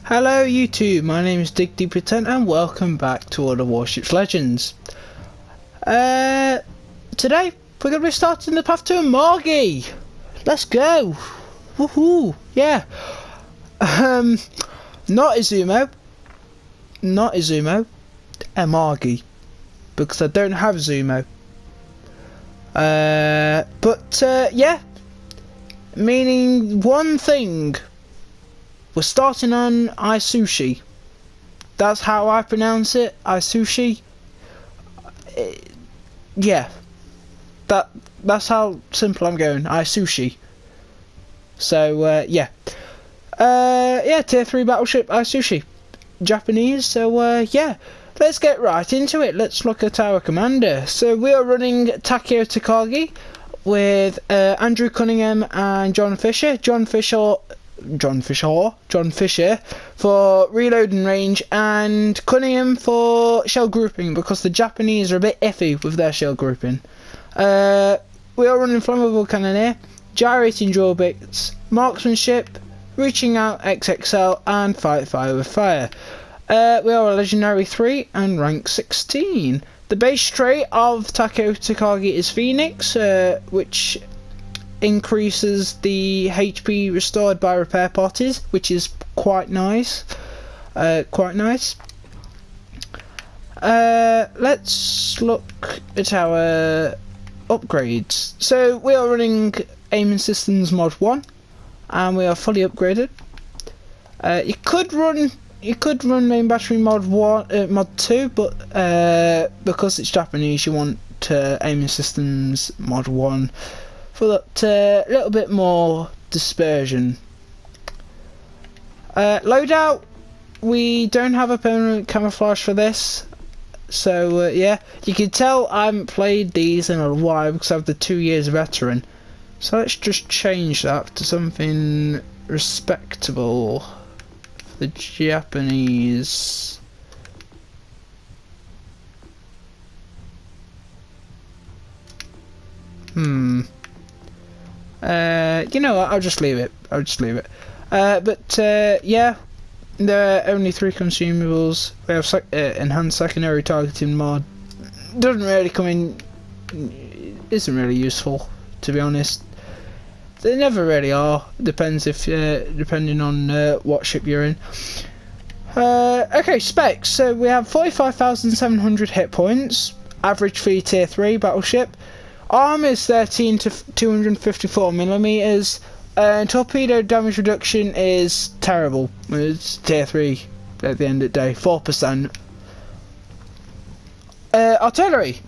Hello YouTube, my name is Dig10 and welcome back to Order Warships Legends. Today we're going to be starting the path to Amagi. Let's go. Woohoo, yeah. Not Izumo, Amagi, because I don't have Zumo. Yeah, meaning one thing. We're starting on Ishizuchi. That's how I pronounce it, Ishizuchi. Yeah, that's how simple I'm going, Ishizuchi. So yeah, tier 3 battleship Ishizuchi, Japanese. So yeah, let's get right into it. Let's look at our commander. So we are running Takeo Takagi with Andrew Cunningham and John Fisher for reloading range, and Cunningham for shell grouping, because the Japanese are a bit iffy with their shell grouping. We are running flammable cannoneer, gyrating drill bits, marksmanship, reaching out XXL, and fight fire with fire. We are a legendary 3 and rank 16. The base trait of Takeo Takagi is Phoenix, which increases the HP restored by repair parties, which is quite nice. Let's look at our upgrades. So we are running aiming systems mod 1 and we are fully upgraded. You could run main battery mod 2, but because it's Japanese, you want aiming systems mod 1 for that little bit more dispersion. Loadout, we don't have a permanent camouflage for this, so yeah, you can tell I haven't played these in a while because I have the 2 years veteran. So let's just change that to something respectable for the Japanese. You know what, I'll just leave it. Yeah, there are only 3 consumables. We have enhanced secondary targeting mod. Doesn't really come in, isn't really useful, to be honest. They never really are. Depends if depending on what ship you're in. Okay, specs. So we have 45,700 hit points. Average for tier 3 battleship. Arm is 13 to 254 millimeters, and torpedo damage reduction is terrible. It's tier 3 at the end of the day, 4%. Artillery.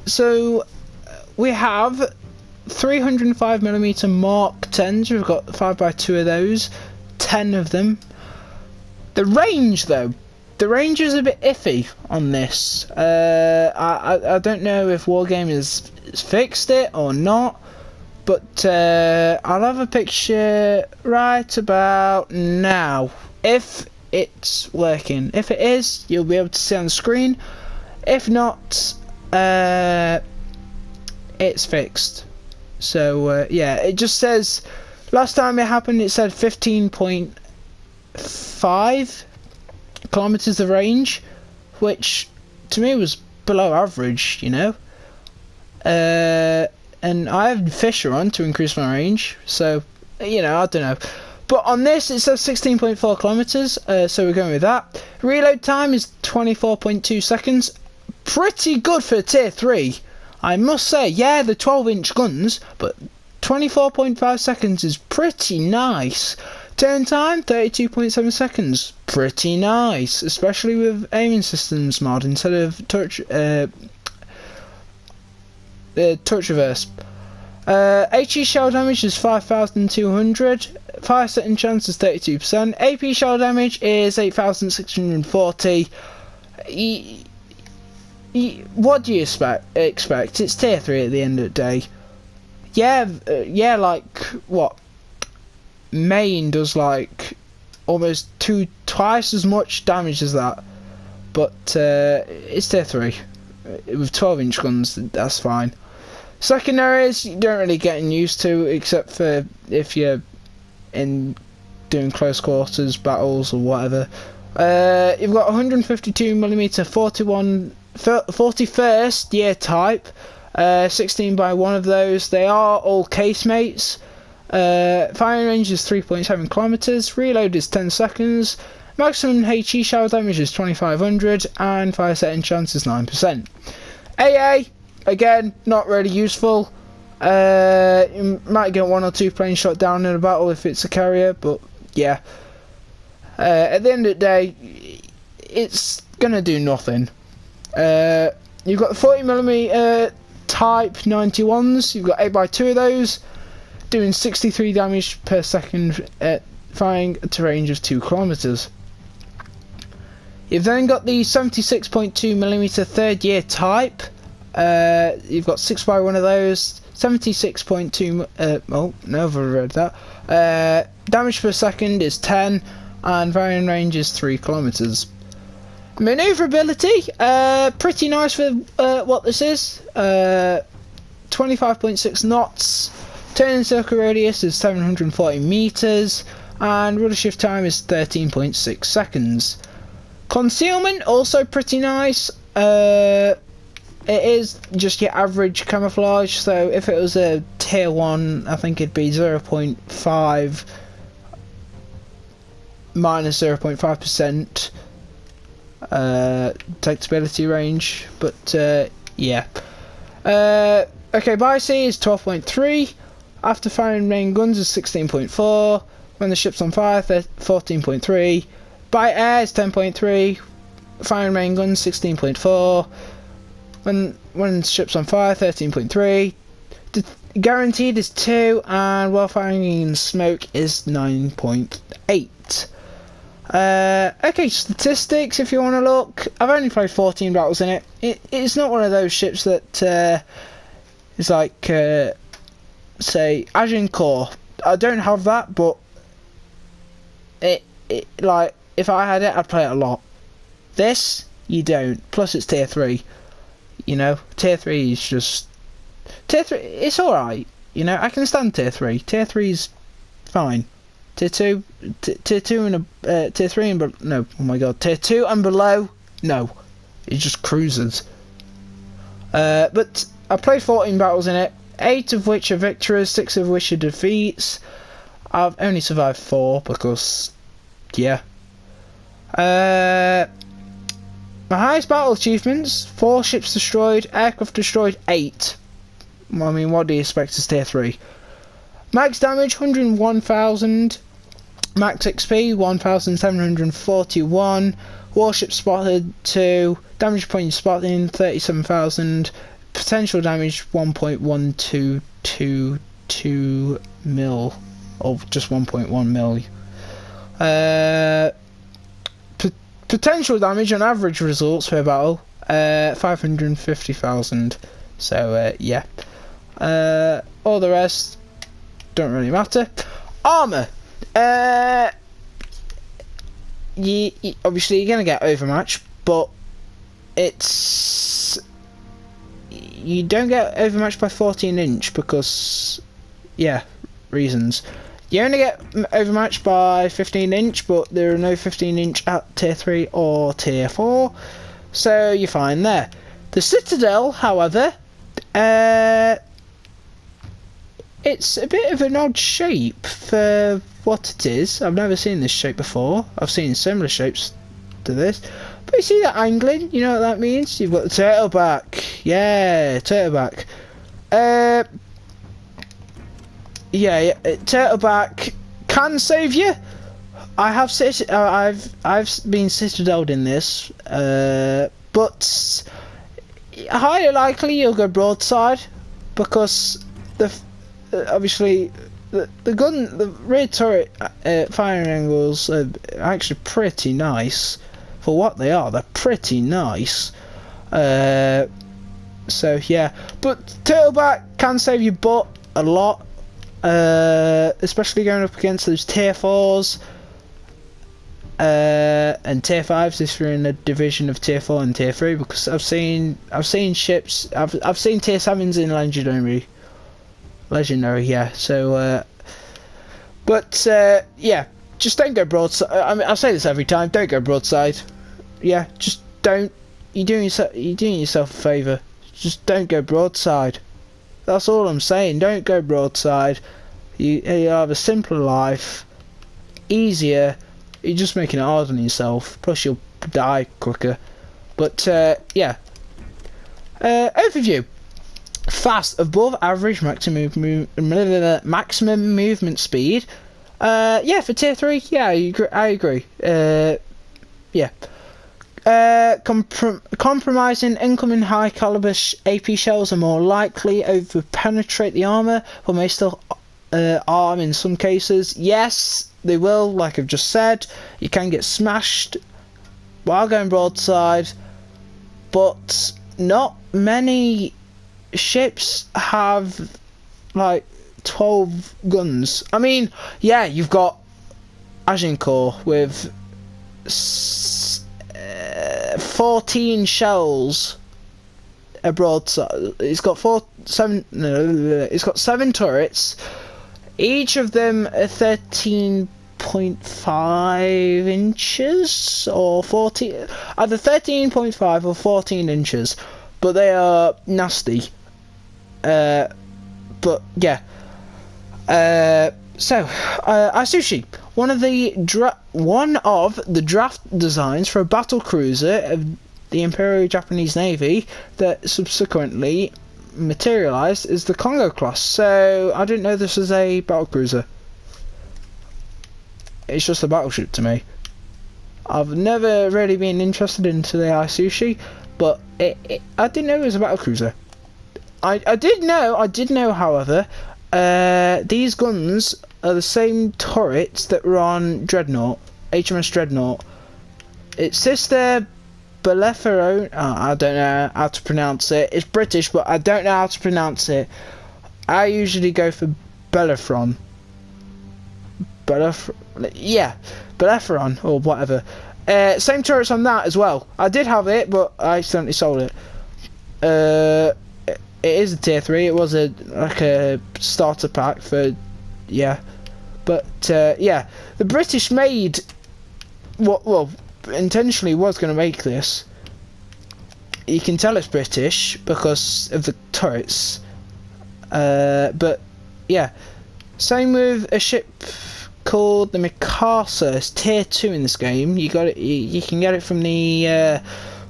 So we have 305 millimeter Mark 10s. We've got 5x2 of those, 10 of them. The range, though. The range is a bit iffy on this. I don't know if Wargame has fixed it or not, but I'll have a picture right about now if it's working. If it is, you'll be able to see on the screen. If not, it's fixed. So yeah, it just says last time it happened it said 15.5 kilometers of range, which to me was below average, you know. And I have Fisher on to increase my range, so you know, I don't know. But on this it says 16.4 kilometers, so we're going with that. Reload time is 24.2 seconds. Pretty good for tier 3, I must say. Yeah, the 12-inch guns, but 24.5 seconds is pretty nice. Turn time 32.7 seconds, pretty nice, especially with aiming systems mod instead of touch reverse. HE shell damage is 5,200, fire setting chance is 32%, AP shell damage is 8,640. What do you expect? It's tier 3 at the end of the day. Yeah, like what? Main does like almost twice as much damage as that, but it's tier 3 with 12-inch guns. That's fine. Secondaries you don't really get used to, except for if you're in doing close quarters battles or whatever. You've got 152mm 41st year type, 16 by one of those. They are all casemates. Firing range is 3.7 kilometers. Reload is 10 seconds. Maximum HE shower damage is 2500, and fire setting chance is 9%. AA, again, not really useful. You might get 1 or 2 planes shot down in a battle if it's a carrier, but yeah. At the end of the day, it's gonna do nothing. You've got the 40mm type 91s. You've got 8x2 of those, doing 63 damage per second, firing at a range of 2 kilometers. You've then got the 76.2mm third year type. You've got 6x1 of those, 76.2. Oh no, I've already read that. Damage per second is 10, and firing range is 3 kilometers. Maneuverability, pretty nice for what this is. 25.6 knots. Turning circle radius is 740 meters, and rudder shift time is 13.6 seconds. Concealment, also pretty nice. It is just your average camouflage, so if it was a tier 1, I think it'd be 0.5 minus 0.5% detectability range, but yeah. Okay, by sea is 12.3. After firing main guns is 16.4. When the ship's on fire, 14.3. By air is 10.3. Firing main guns 16.4. When the ship's on fire, 13.3. Guaranteed is 2, and while firing in smoke is 9.8. Okay, statistics if you want to look. I've only played 14 battles in it. It's not one of those ships that is like, say, Agincourt. I don't have that, but it like, if I had it, I'd play it a lot. This, you don't. Plus, it's tier 3. You know, tier 3 is just... Tier 3, it's alright. You know, I can stand tier 3. Tier 3's fine. Tier 2, tier 2 and tier 3 and no, oh my god, tier 2 and below, no. It just cruises. But I played 14 battles in it, 8 of which are victories, 6 of which are defeats. I've only survived 4 because, yeah. My highest battle achievements: 4 ships destroyed, aircraft destroyed 8. I mean, what do you expect as tier 3? Max damage 101,000, max XP 1,741, warship spotted 2, damage point spotted 37,000, potential damage 1.1222 mil, or just 1.1 mil. Potential damage on average results per battle, 550,000. So yeah, all the rest don't really matter. Armour, obviously you're gonna get overmatched, but you don't get overmatched by 14" because, yeah, reasons. You only get overmatched by 15", but there are no 15" at tier 3 or tier 4, so you're fine there. The Citadel, however, it's a bit of an odd shape for what it is. I've never seen this shape before. I've seen similar shapes to this, but you see that angling? You know what that means? You've got the turtle back. Yeah, turtle back. Yeah, turtle back can save you. I've been citadeled in this, but highly likely you'll go broadside, because obviously the rear turret firing angles are actually pretty nice for what they are. They're pretty nice. So yeah, but turtleback can save your butt a lot, especially going up against those tier 4s and tier 5s if you're in a division of tier 4 and tier 3, because I've seen ships, I've seen tier 7s in legendary, yeah. So but yeah, just don't go broadside. I mean, I say this every time. Don't go broadside. Yeah, just don't. You're doing yourself a favour. Just don't go broadside. That's all I'm saying. Don't go broadside. You have a simpler life, easier. You're just making it hard on yourself. Plus, you'll die quicker. But yeah. Overview. Fast, above average maximum movement speed. Yeah, for tier 3, yeah, I agree. Yeah. Compromising incoming high caliber AP shells are more likely over penetrate the armor, but may still arm in some cases. Yes, they will, like I've just said. You can get smashed while going broadside, but not many ships have like 12 guns. I mean, yeah, you've got Agincourt with 14 shells a broadside. It's got 7 turrets, each of them are 13.5 inches or 14, either 13.5 or 14 inches, but they are nasty. But yeah. So Ishizuchi, one of the draft designs for a battle cruiser of the Imperial Japanese Navy that subsequently materialized is the Congo class. So I didn't know this was a battle cruiser. It's just a battleship to me. I've never really been interested into the Ishizuchi, but I didn't know it was a battle cruiser. I did know, however, these guns are the same turrets that were on Dreadnought, HMS Dreadnought. Its sister, Belleferone, I don't know how to pronounce it. It's British, but I don't know how to pronounce it. I usually go for Belleferon. Yeah, Belleferon, or whatever. Same turrets on that as well. I did have it, but I accidentally sold it. It is a tier 3. It was like a starter pack for, yeah. But yeah, the British made well, intentionally was going to make this. You can tell it's British because of the turrets. But yeah, same with a ship called the Mikasa. It's tier 2 in this game. You got it. You can get it from the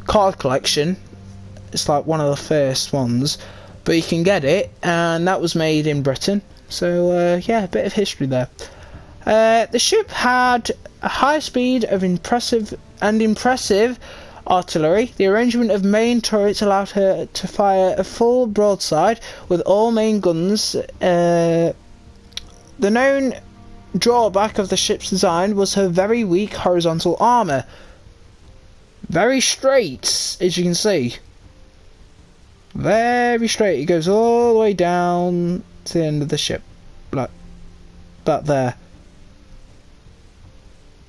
card collection. It's like one of the first ones. But you can get it, and that was made in Britain. So yeah, a bit of history there. The ship had a high speed of impressive artillery. The arrangement of main turrets allowed her to fire a full broadside with all main guns. The known drawback of the ship's design was her very weak horizontal armour. Very straight, as you can see. Very straight. It goes all the way down to the end of the ship, like that there.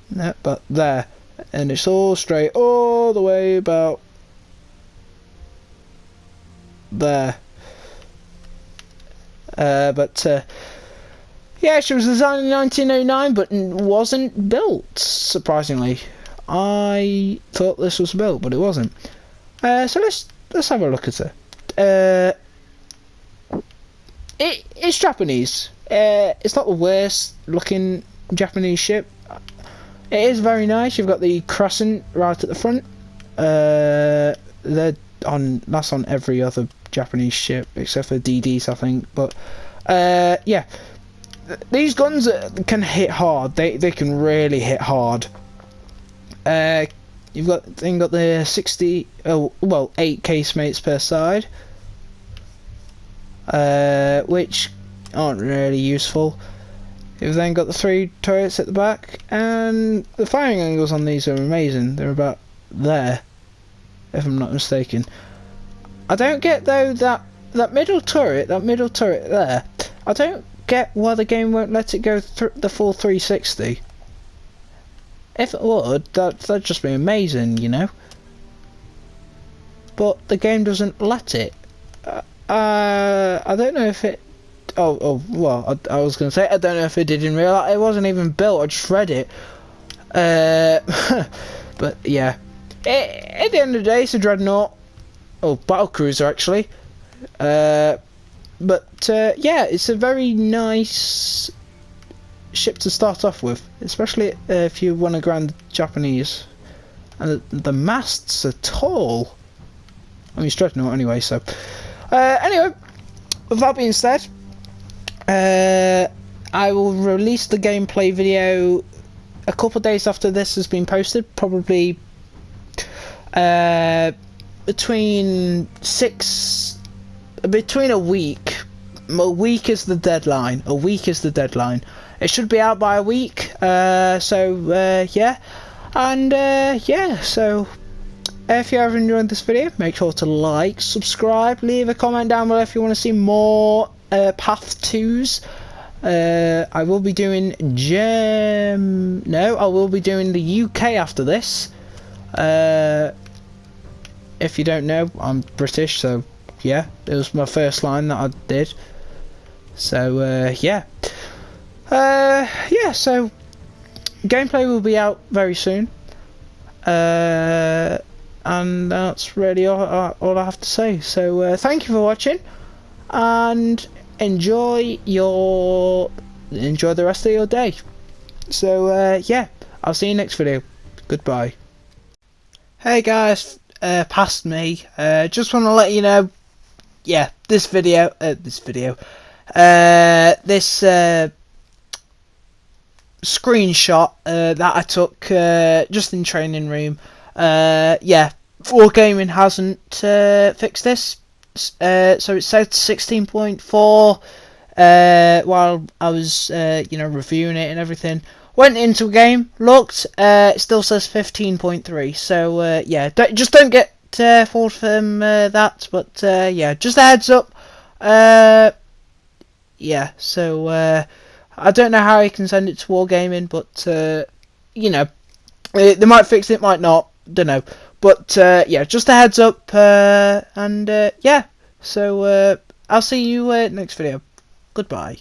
No, but there, and it's all straight all the way about there. But yeah, she was designed in 1909, but wasn't built. Surprisingly, I thought this was built, but it wasn't. So let's have a look at her. It's Japanese. It's not the worst looking Japanese ship. It is very nice. You've got the crescent right at the front. That's on every other Japanese ship except for DDs, I think. But yeah, these guns can hit hard. They can really hit hard. You've got the 8 casemates per side, which aren't really useful. You've then got the 3 turrets at the back, and the firing angles on these are amazing. They're about there, if I'm not mistaken. I don't get though that middle turret there. I don't get why the game won't let it go the full 360. If it would, that'd just be amazing, you know. But the game doesn't let it. I don't know if it well, I was gonna say, I don't know if it did in real life. It wasn't even built. I just read it. But yeah, at the end of the day, it's a dreadnought. Oh, battlecruiser actually. But yeah, it's a very nice ship to start off with, especially if you want to ground Japanese. And the masts are tall. I mean, it's dreadnought anyway. So anyway, with that being said, I will release the gameplay video a couple of days after this has been posted, probably between a week. A week is the deadline. A week is the deadline. It should be out by a week. So yeah, and yeah. So if you ever enjoyed this video, make sure to like, subscribe, leave a comment down below if you want to see more Path 2s. I will be doing I will be doing the UK after this. If you don't know, I'm British, so yeah, it was my first line that I did. So yeah, yeah. So gameplay will be out very soon. And that's really all I have to say. So thank you for watching, and enjoy the rest of your day. So yeah, I'll see you next video. Goodbye. Hey guys, past me. Just want to let you know, yeah, this screenshot that I took just in training room. Yeah, Wargaming hasn't fixed this. So it said 16.4 while I was you know, reviewing it and everything. Went into a game, looked, it still says 15.3. So yeah, just don't get fooled from that. But yeah, just a heads up. Yeah, so I don't know how you can send it to Wargaming, but you know, they might fix it, might not, don't know. But yeah, just a heads up, and yeah, so I'll see you next video. Goodbye.